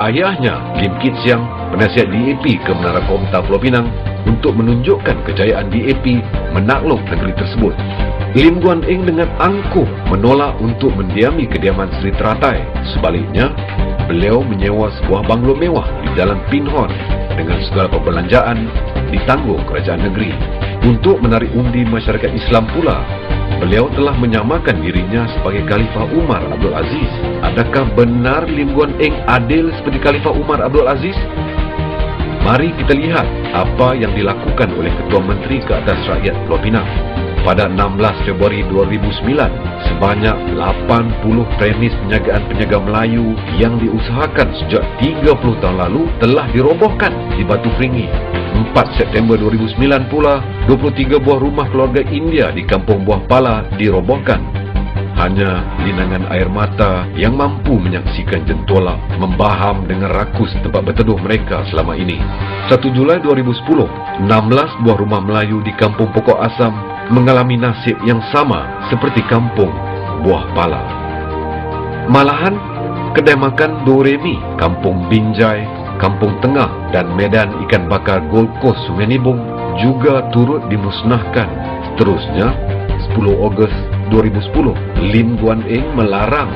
ayahnya, Lim Kit Siang, penasihat DAP ke Menara Komtar Pulau Pinang untuk menunjukkan kejayaan DAP menakluk negeri tersebut. Lim Guan Eng dengan angkuh menolak untuk mendiami kediaman Sri Teratai. Sebaliknya, beliau menyewa sebuah banglo mewah di Jalan Pinhon dengan segala perbelanjaan ditanggung kerajaan negeri. Untuk menarik undi masyarakat Islam pula, beliau telah menyamakan dirinya sebagai Khalifah Umar Abdul Aziz. Adakah benar Lim Guan Eng adil seperti Khalifah Umar Abdul Aziz? Mari kita lihat apa yang dilakukan oleh Ketua Menteri ke atas rakyat Pulau Pinang. Pada 16 Februari 2009, sebanyak 80 premis penjagaan Melayu yang diusahakan sejak 30 tahun lalu telah dirobohkan di Batu Feringhi. 4 September 2009 pula, 23 buah rumah keluarga India di Kampung Buah Pala dirobohkan. Hanya linangan air mata yang mampu menyaksikan jentolak membaham dengan rakus tempat berteduh mereka selama ini. 1 Julai 2010, 16 buah rumah Melayu di Kampung Pokok Asam mengalami nasib yang sama seperti Kampung Buah Pala. Malahan, kedai makan Doremi, Kampung Binjai, Kampung Tengah dan Medan Ikan Bakar Gold Coast Sungai Nibung juga turut dimusnahkan. Seterusnya, 10 Ogos 2010, Lim Guan Eng melarang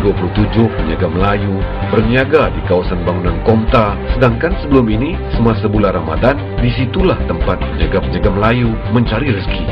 27 peniaga Melayu berniaga di kawasan bangunan Komtar, sedangkan sebelum ini, semasa bulan Ramadan, disitulah tempat peniaga Melayu mencari rezeki.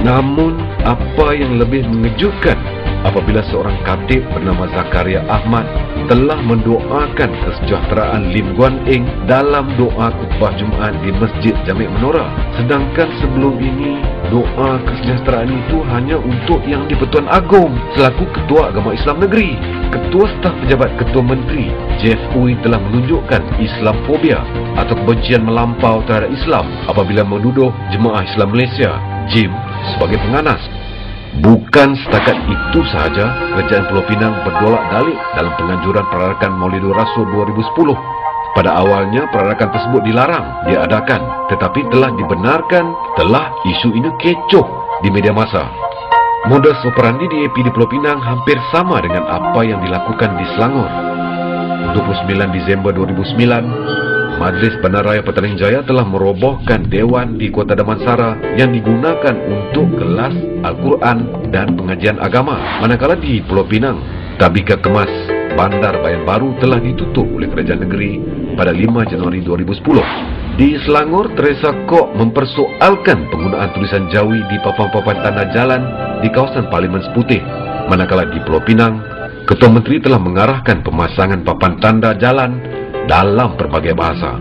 Namun, apa yang lebih mengejutkan apabila seorang khatib bernama Zakaria Ahmad telah mendoakan kesejahteraan Lim Guan Eng dalam doa khutbah Jumaat di Masjid Jami' Menora. Sedangkan sebelum ini, doa kesejahteraan itu hanya untuk Yang di-Pertuan Agong selaku Ketua Agama Islam Negeri. Ketua Staf Pejabat Ketua Menteri, Jeff Uy, telah menunjukkan Islamfobia atau kebencian melampau terhadap Islam apabila menuduh Jemaah Islam Malaysia, JIM, sebagai penganas. Bukan setakat itu sahaja, Kerajaan Pulau Pinang berdolak dalik dalam penganjuran perarakan Maulidur Rasul 2010. Pada awalnya, perarakan tersebut dilarang diadakan, tetapi telah dibenarkan setelah isu ini kecoh di media massa. Modus operandi DAP di Pulau Pinang hampir sama dengan apa yang dilakukan di Selangor. 29 Disember 2009, Majlis Bandaraya Petaling Jaya telah merobohkan Dewan di Kota Damansara yang digunakan untuk kelas Al-Quran dan pengajian agama. Manakala di Pulau Pinang, Tabika Kemas Bandar Bayan Baru telah ditutup oleh kerajaan negeri pada 5 Januari 2010. Di Selangor, Teresa Kok mempersoalkan penggunaan tulisan Jawi di papan-papan tanda jalan di kawasan Parlimen Seputih. Manakala di Pulau Pinang, Ketua Menteri telah mengarahkan pemasangan papan tanda jalan dalam berbagai bahasa.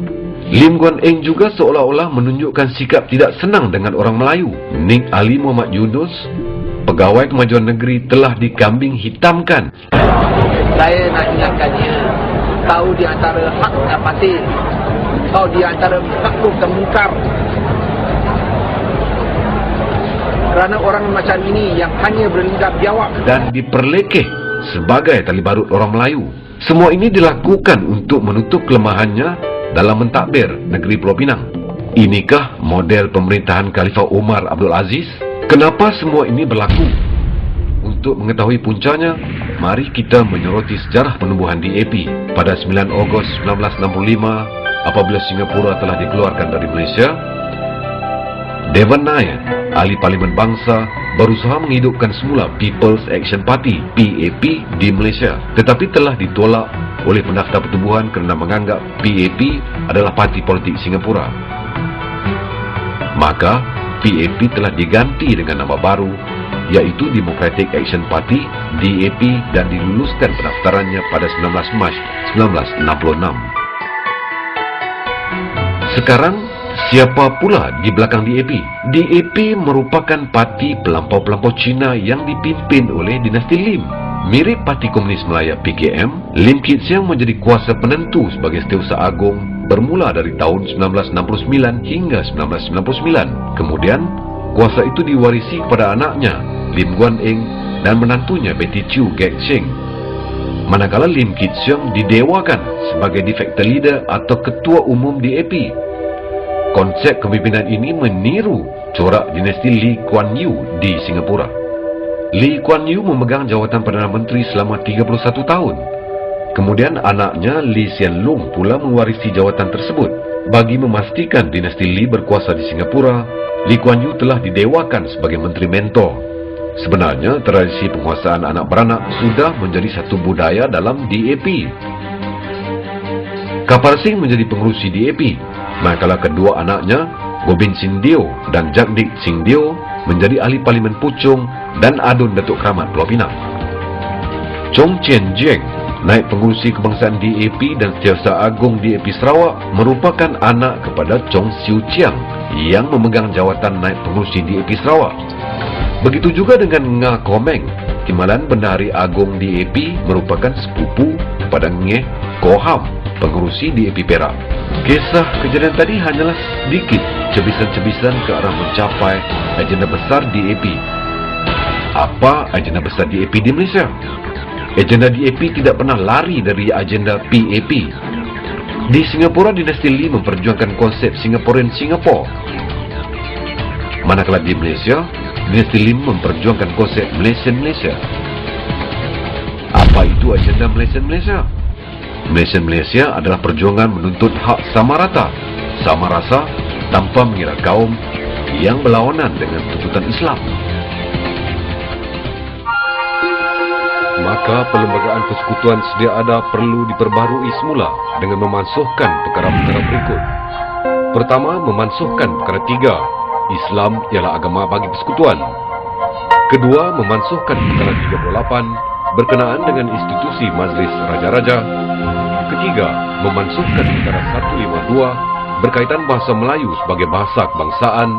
Lim Guan Eng juga seolah-olah menunjukkan sikap tidak senang dengan orang Melayu. Nik Ali Muhammad Yunus, Pegawai Kemajuan Negeri, telah dikambing hitamkan. Saya nak ingatkannya, tahu di antara hak dan batil, tahu di antara makruf dan mungkar. Kerana orang macam ini yang hanya berlidah biawak dan diperlekeh sebagai tali barut orang Melayu. Semua ini dilakukan untuk menutup kelemahannya dalam mentadbir negeri Pulau Pinang. Inikah model pemerintahan Khalifah Umar Abdul Aziz? Kenapa semua ini berlaku? Untuk mengetahui puncanya, mari kita menyoroti sejarah penubuhan DAP. Pada 9 Ogos 1965, apabila Singapura telah dikeluarkan dari Malaysia, Devan Nair, ahli Parlimen Bangsa, berusaha menghidupkan semula People's Action Party (PAP) di Malaysia, tetapi telah ditolak oleh Pendaftar Pertubuhan kerana menganggap PAP adalah parti politik Singapura. Maka PAP telah diganti dengan nama baru, iaitu Democratic Action Party (DAP), dan diluluskan pendaftarannya pada 19 Mac 1966. Sekarang, siapa pula di belakang DAP? DAP merupakan parti pelampau-pelampau Cina yang dipimpin oleh dinasti Lim. Mirip Parti Komunis Melaya PKM, Lim Kit Siang menjadi kuasa penentu sebagai Setiausaha Agong bermula dari tahun 1969 hingga 1999. Kemudian, kuasa itu diwarisi kepada anaknya, Lim Guan Eng, dan menantunya Betty Chew Gek Cheng. Manakala Lim Kit Siang didewakan sebagai de facto leader atau ketua umum DAP. Konsep kepimpinan ini meniru corak dinasti Lee Kuan Yew di Singapura. Lee Kuan Yew memegang jawatan Perdana Menteri selama 31 tahun. Kemudian anaknya Lee Hsien Loong pula mewarisi jawatan tersebut. Bagi memastikan dinasti Lee berkuasa di Singapura, Lee Kuan Yew telah didewakan sebagai menteri mentor. Sebenarnya, tradisi penguasaan anak beranak sudah menjadi satu budaya dalam DAP. Kapar Singh menjadi pengerusi DAP, manakala kedua anaknya, Gobind Singh Deo dan Jagdick Singh Deo, menjadi ahli parlimen Puchong dan Adun Datuk Keramat Pulau Pinang. Chong Chien Jiang, naib pengurusi kebangsaan DAP dan Setiausaha Agung DAP Sarawak, merupakan anak kepada Chong Siu Chiang yang memegang jawatan naib pengurusi DAP Sarawak. Begitu juga dengan Nga Komeng, Timbalan Bendahari Agung DAP, merupakan sepupu kepada Ngeh Ko Ham, pengerusi DAP Perak. Kisah kejadian tadi hanyalah sedikit cebisan-cebisan ke arah mencapai agenda besar DAP. Apa agenda besar DAP di Malaysia? Agenda DAP tidak pernah lari dari agenda PAP. Di Singapura, dinasti Lee memperjuangkan konsep Singaporean Singapore. Manakala di Malaysia, dinasti Lee memperjuangkan konsep Malaysian Malaysia. Apa itu agenda Malaysian Malaysia? Malaysian Malaysia adalah perjuangan menuntut hak sama rata, sama rasa, tanpa mengira kaum yang berlawanan dengan tuntutan Islam. Maka perlembagaan persekutuan sedia ada perlu diperbaharui semula dengan memansuhkan perkara-perkara berikut. Pertama, memansuhkan perkara 3, Islam ialah agama bagi persekutuan. Kedua, memansuhkan perkara 38 berkenaan dengan institusi Majlis Raja-Raja. Ketiga, memansuhkan perkara 152 berkaitan bahasa Melayu sebagai bahasa kebangsaan.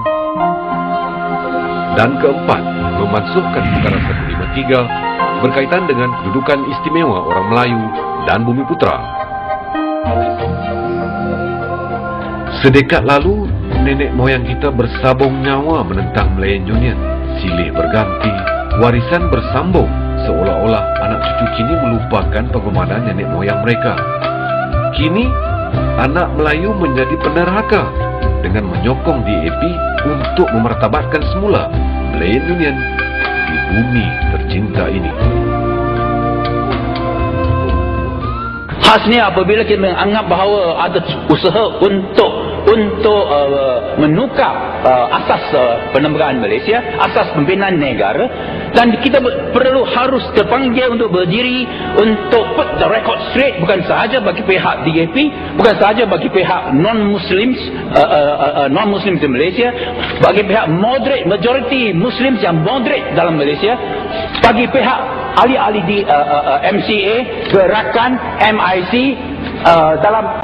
Dan keempat, memansuhkan perkara 153 berkaitan dengan kedudukan istimewa orang Melayu dan Bumi Putra. Sedekat lalu, nenek moyang kita bersabung nyawa menentang Malayan Union. Silih berganti, warisan bersambung, seolah-olah anak cucu kini melupakan pengorbanan nenek moyang mereka. Kini, anak Melayu menjadi penerhaka dengan menyokong DAP untuk memartabatkan semula Malayan Union di bumi tercinta ini. Khasnya apabila kita menganggap bahawa ada usaha untuk menukar asas perlembagaan Malaysia, asas pembinaan negara, dan kita harus terpanggil untuk berdiri untuk put the record straight, bukan sahaja bagi pihak DAP, bukan sahaja bagi pihak non-Muslims di Malaysia, bagi pihak moderate, majority Muslims yang moderate dalam Malaysia, bagi pihak ahli-ahli di MCA, gerakan MIC dalam